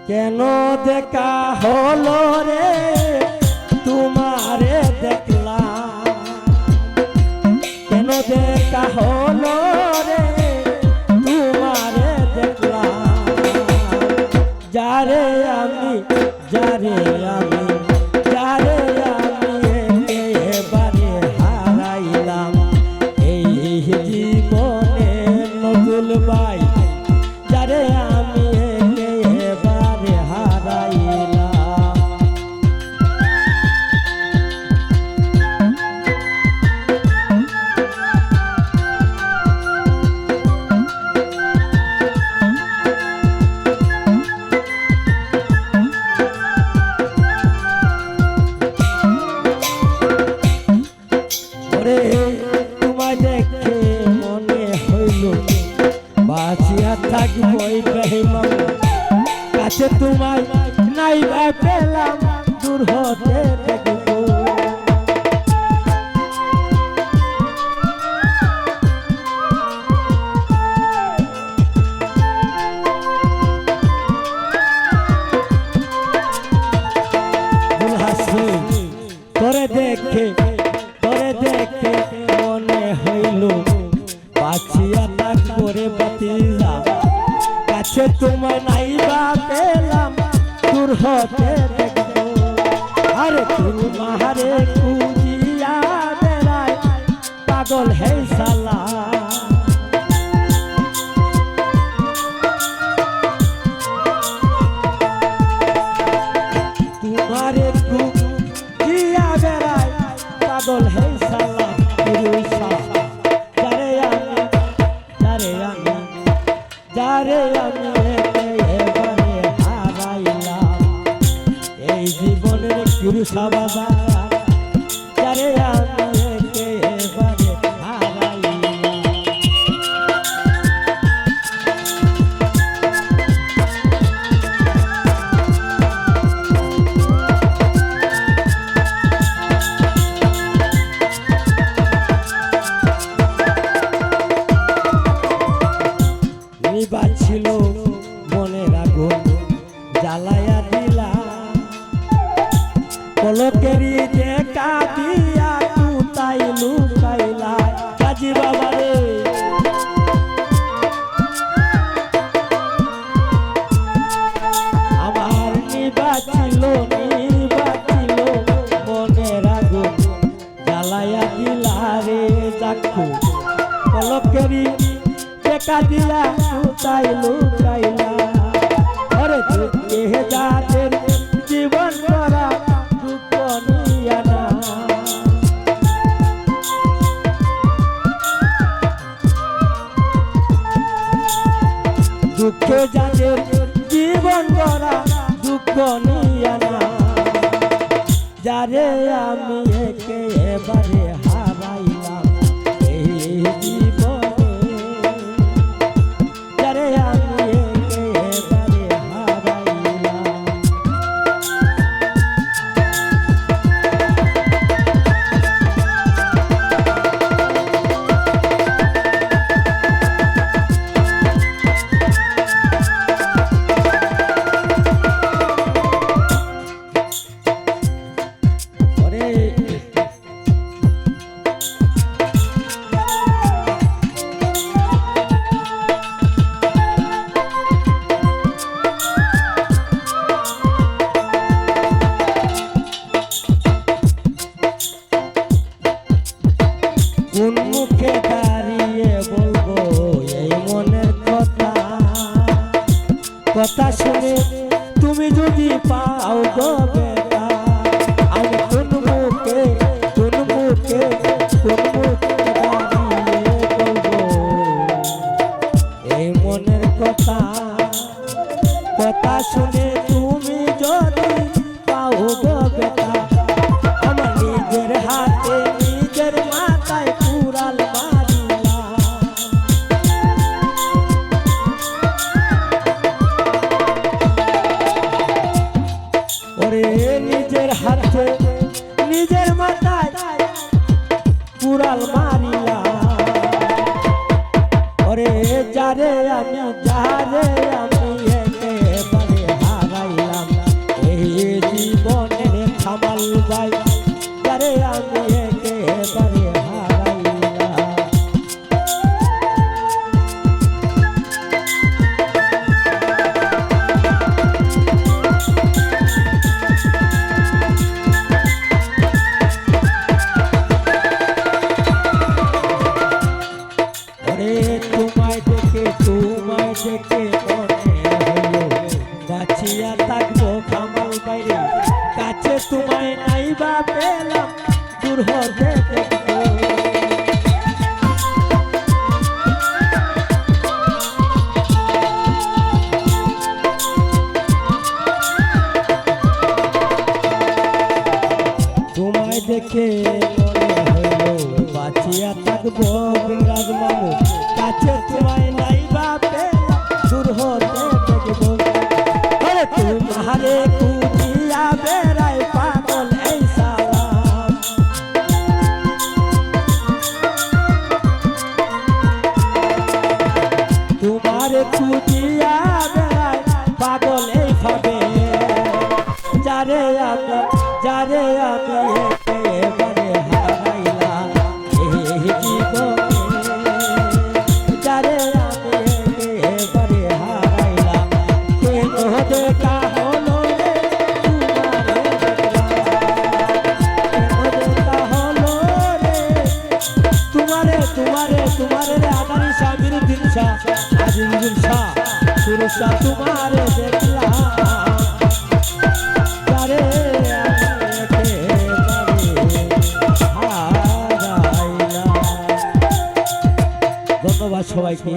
কেন দেখা হলো রে তোমারে দেখলাম, কেন দেখা হলো রে তোমারে দেখলাম, যারে আমি যারে আমি যারে আমি এবারে হারাইলাম এই জীবনে নজরুল ভাই, যারে আমি এবারে হারাইলাম। তোমায় দেখে মনে হইল বাঁচিয়া থাকবই বেহিমাম, কাছে তোমায় নাই পেলাম দূর হতে দেখব। করে দেখে মনে হইল বাঁচিয়া থাকবো রে বাতিজা, কাছে তোমায় নাই বা পেলাম দূর হতে দেখবো। আরে তোমারে খুঁজিয়া বেড়ায় পাগল হে সালা, তোমারে খুঁজিয়া বেড়ায় পাগল হে সালা, যারে আমি এবারে হারাইলাম এই জীবনের কিরুষা বাবা, যারে আমি এবারে হারাইলাম। ছিল মনের আগুন জ্বালায়া দিলা, পলকেরি দেখা দিয়া তুতাই লুকাইলা। কাজী বাবা রে আমার নিবাচিল মনের আগুন জ্বালায়া দিলা রে চাক্ষু, পলকেরি দেখা দিয়া তুতাই লুকাইলা। আরে দুঃখে যাদের জীবন করা দুঃখ নিয়া না, দুঃখে যাদের জীবন করা দুঃখ নিয়া না, যারে আমি একেবারে হারাইলাম এই জীবনে, যারে আমি একেবারে হারাইলাম। কোন মুখে দাঁড়িয়ে বলবো এই মনের কথা, কথা শুনে তুমি যদি পাও গো বেটা, আমি কোন মুখে দাঁড়িয়ে বলবো এই মনের কথা, কথা শুনে তুমি যদি পাও গো বেটা, আমার নিজের হাতে নিজের মাথায় কুড়াল মারিলাম। ওরে নিজের হাতে নিজের মাথায় কুড়াল মারিলাম। ওরে যারে আমি একেবারে হারাই বাঁচিয়া থাকবো কামাল বাইরে কাছে তোমায় নাই বা পেলাম দূর হতে দেখবো তোমায় দেখে মনে হইল বাঁচিয়া থাকবো বিরাজমান কাছে তোমায় নাই বা পেলাম দূর হতে দেখবো तुम्हारे पूजिया बेराय पागल ऐसा तुम्हारे पूजिया बेराय पागल ऐसा बे जारे आमी बने हाराइला ए जीवने जारे आमी बने हाराइला केनो देखा सुरक्षा तुम्हारे देखला जारे ধন্যবাদ সবাইকে।